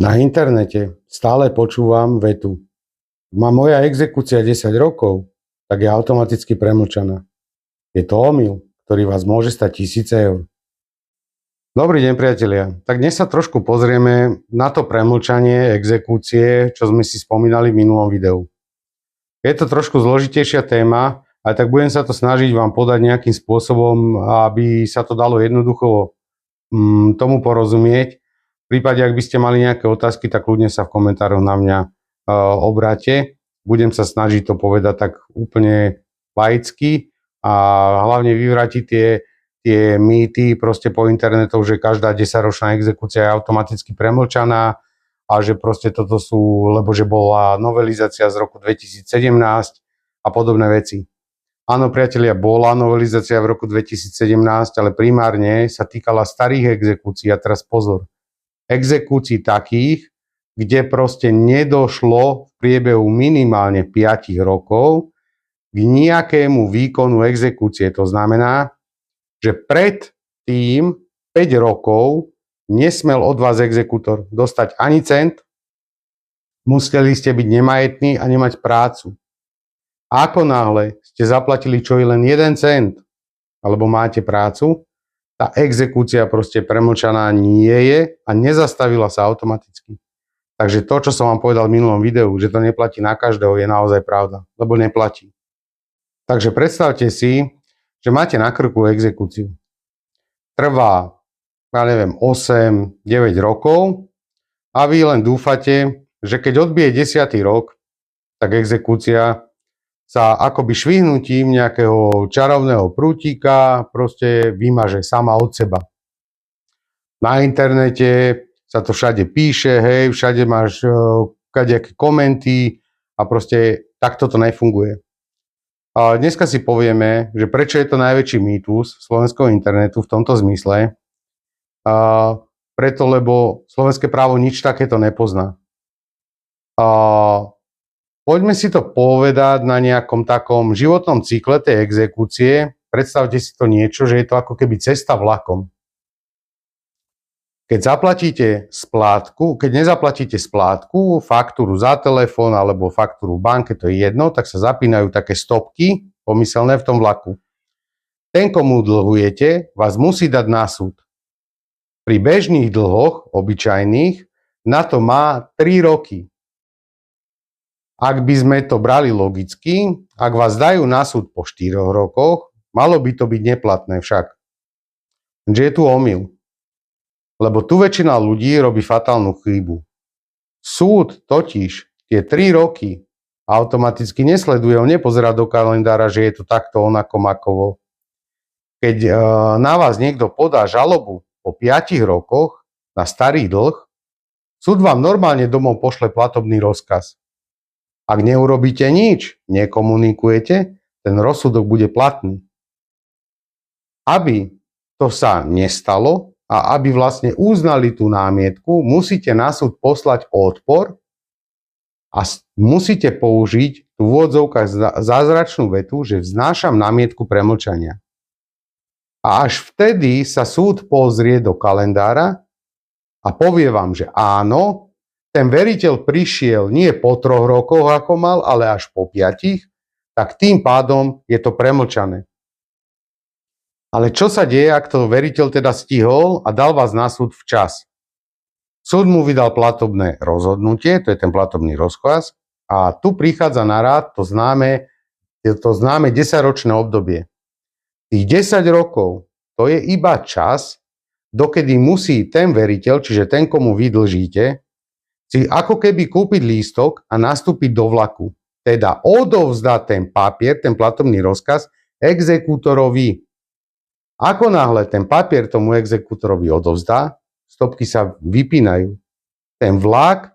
Na internete stále počúvam vetu: má moja exekúcia 10 rokov, tak je automaticky premlčaná. Je to omyl, ktorý vás môže stať 1000 eur. Dobrý deň, priatelia. Tak dnes sa trošku pozrieme na to premlčanie exekúcie, čo sme si spomínali v minulom videu. Je to trošku zložitejšia téma, ale tak budem sa to snažiť vám podať nejakým spôsobom, aby sa to dalo jednoducho tomu porozumieť. V prípade, ak by ste mali nejaké otázky, tak ľudne sa v komentároch na mňa obráte. Budem sa snažiť to povedať tak úplne laicky a hlavne vyvrátiť tie mýty proste po internetoch, že každá 10-ročná exekúcia je automaticky premlčaná a že proste toto sú, lebo že bola novelizácia z roku 2017 a podobné veci. Áno, priatelia, bola novelizácia v roku 2017, ale primárne sa týkala starých exekúcií. A teraz pozor, exekúcií takých, kde proste nedošlo v priebehu minimálne 5 rokov k nejakému výkonu exekúcie. To znamená, že pred tým 5 rokov nesmel od vás exekútor dostať ani cent, museli ste byť nemajetní a nemať prácu. A ako náhle ste zaplatili čo i len 1 cent, alebo máte prácu, tá exekúcia proste premlčaná nie je a nezastavila sa automaticky. Takže to, čo som vám povedal v minulom videu, že to neplatí na každého, je naozaj pravda, lebo neplatí. Takže predstavte si, že máte na krku exekúciu. Trvá, 8-9 rokov a vy len dúfate, že keď odbije 10. rok, tak exekúcia sa akoby švihnutím nejakého čarovného prútika proste vymaže sama od seba. Na internete sa to všade píše, hej, všade máš kadejaké komenty a proste takto to nefunguje. A dneska si povieme, že prečo je to najväčší mýtus slovenského internetu v tomto zmysle. Preto, lebo slovenské právo nič takéto nepozná. Poďme si to povedať na nejakom takom životnom cykle tej exekúcie. Predstavte si to niečo, že je to ako keby cesta vlakom. Keď nezaplatíte splátku, faktúru za telefón alebo faktúru v banke, to je jedno, tak sa zapínajú také stopky pomyselné v tom vlaku. Ten, komu dlhujete, vás musí dať na súd. Pri bežných dlhoch, obyčajných, na to má 3 roky. Ak by sme to brali logicky, ak vás dajú na súd po 4 rokoch, malo by to byť neplatné však. Že je tu omyl. Lebo tu väčšina ľudí robí fatálnu chybu. Súd totiž tie 3 roky automaticky nesleduje, on nepozerá do kalendára, že je to takto onako makovo. Keď na vás niekto podá žalobu po 5 rokoch na starý dlh, súd vám normálne domov pošle platobný rozkaz. Ak neurobíte nič, nekomunikujete, ten rozsudok bude platný. Aby to sa nestalo a aby vlastne uznali tú námietku, musíte na súd poslať odpor a musíte použiť v úvodzovkách zázračnú vetu, že vznášam námietku premlčania. A až vtedy sa súd pozrie do kalendára a povie vám, že áno, ten veriteľ prišiel nie po 3 rokoch, ako mal, ale až po 5, tak tým pádom je to premlčané. Ale čo sa deje, ak to veriteľ teda stihol a dal vás na súd včas? Súd mu vydal platobné rozhodnutie, to je ten platobný rozkaz, a tu prichádza na rád to známe 10-ročné obdobie. Tých 10 rokov, to je iba čas, dokedy musí ten veriteľ, čiže ten, komu vy dlžíte, si ako keby kúpiť lístok a nastúpiť do vlaku. Teda odovzdať ten papier, ten platobný rozkaz exekútorovi. Ako náhle ten papier tomu exekútorovi odovzdá, stopky sa vypínajú. Ten vlak,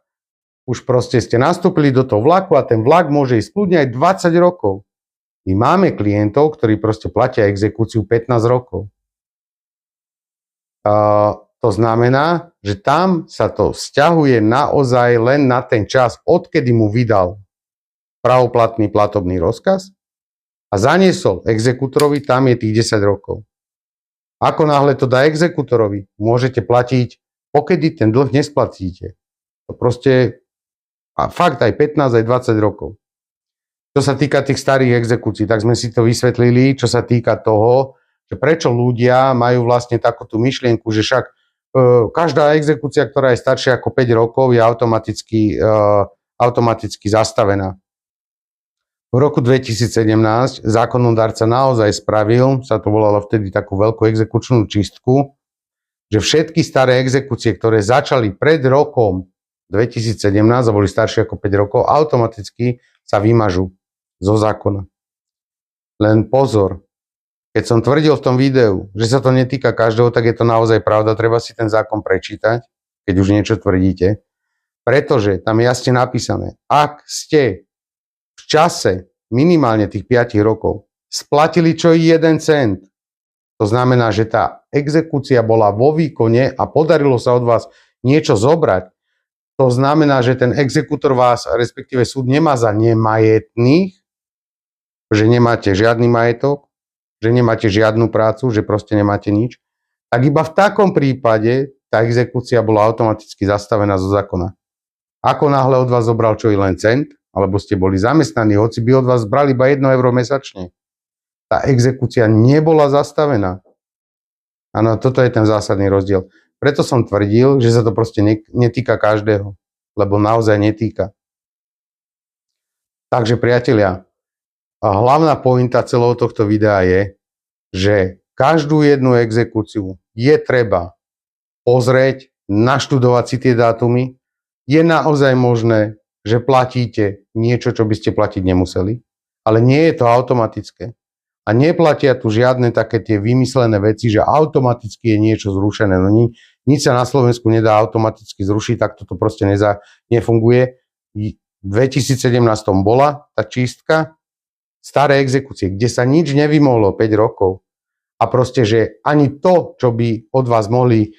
už proste ste nastúpili do toho vlaku a ten vlak môže ísť kľudne aj 20 rokov. My máme klientov, ktorí proste platia exekúciu 15 rokov. To znamená, že tam sa to vzťahuje naozaj len na ten čas, odkedy mu vydal pravoplatný platobný rozkaz a zaniesol exekútorovi, tam je tých 10 rokov. Ako náhle to dá exekútorovi, môžete platiť, pokedy ten dlh nesplatíte. To proste, a fakt aj 15, aj 20 rokov. Čo sa týka tých starých exekúcií, tak sme si to vysvetlili, čo sa týka toho, že prečo ľudia majú vlastne takúto myšlienku, že však každá exekúcia, ktorá je staršia ako 5 rokov, je automaticky zastavená. V roku 2017 zákonodárca naozaj spravil, sa to volalo vtedy takú veľkú exekučnú čistku, že všetky staré exekúcie, ktoré začali pred rokom 2017 a boli staršie ako 5 rokov, automaticky sa vymažú zo zákona. Len pozor, keď som tvrdil v tom videu, že sa to netýka každého, tak je to naozaj pravda, treba si ten zákon prečítať, keď už niečo tvrdíte, pretože tam je jasne napísané, ak ste v čase minimálne tých 5 rokov splatili čo i 1 cent, to znamená, že tá exekúcia bola vo výkone a podarilo sa od vás niečo zobrať, to znamená, že ten exekútor vás, respektíve súd nemá za nemajetných, že nemáte žiadny majetok, že nemáte žiadnu prácu, že proste nemáte nič, tak iba v takom prípade tá exekúcia bola automaticky zastavená zo zákona. Ako náhle od vás zobral čo i len cent, alebo ste boli zamestnaní, hoci by od vás brali iba 1 euro mesačne, tá exekúcia nebola zastavená. Áno, toto je ten zásadný rozdiel. Preto som tvrdil, že sa to proste netýka každého, lebo naozaj netýka. Takže priatelia, hlavná pointa celého tohto videa je, že každú jednu exekúciu je treba pozrieť, naštudovať si tie dátumy. Je naozaj možné, že platíte niečo, čo by ste platiť nemuseli, ale nie je to automatické. A neplatia tu žiadne také tie vymyslené veci, že automaticky je niečo zrušené. No nič sa na Slovensku nedá automaticky zrušiť, tak toto proste nefunguje. V 2017 bola tá čistka, staré exekúcie, kde sa nič nevymohlo 5 rokov a proste, že ani to, čo by od vás mohli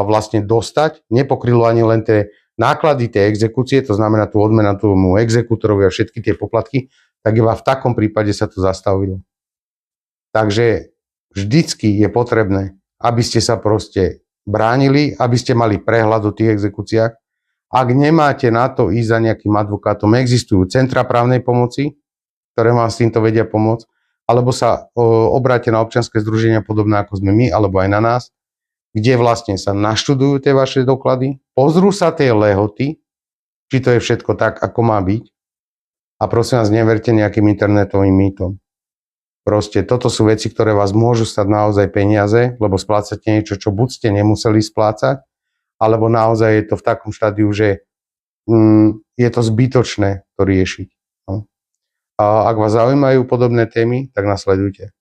vlastne dostať, nepokrylo ani len tie náklady tej exekúcie, to znamená tú odmenu tomu exekútorovi a všetky tie poplatky, tak iba v takom prípade sa to zastavilo. Takže vždycky je potrebné, aby ste sa proste bránili, aby ste mali prehľad o tých exekúciách. Ak nemáte na to ísť za nejakým advokátom, existujú centra právnej pomoci, ktoré vám s týmto vedia pomôcť, alebo sa obráte na občianske združenia podobné ako sme my, alebo aj na nás, kde vlastne sa naštudujú tie vaše doklady, pozrú sa tie lehoty, či to je všetko tak, ako má byť, a prosím vás, neverte nejakým internetovým mýtom. Proste toto sú veci, ktoré vás môžu stať naozaj peniaze, lebo splácate niečo, čo buď ste nemuseli splácať, alebo naozaj je to v takom štádiu, že je to zbytočné to riešiť. No. A ak vás zaujímajú podobné témy, tak nasledujte.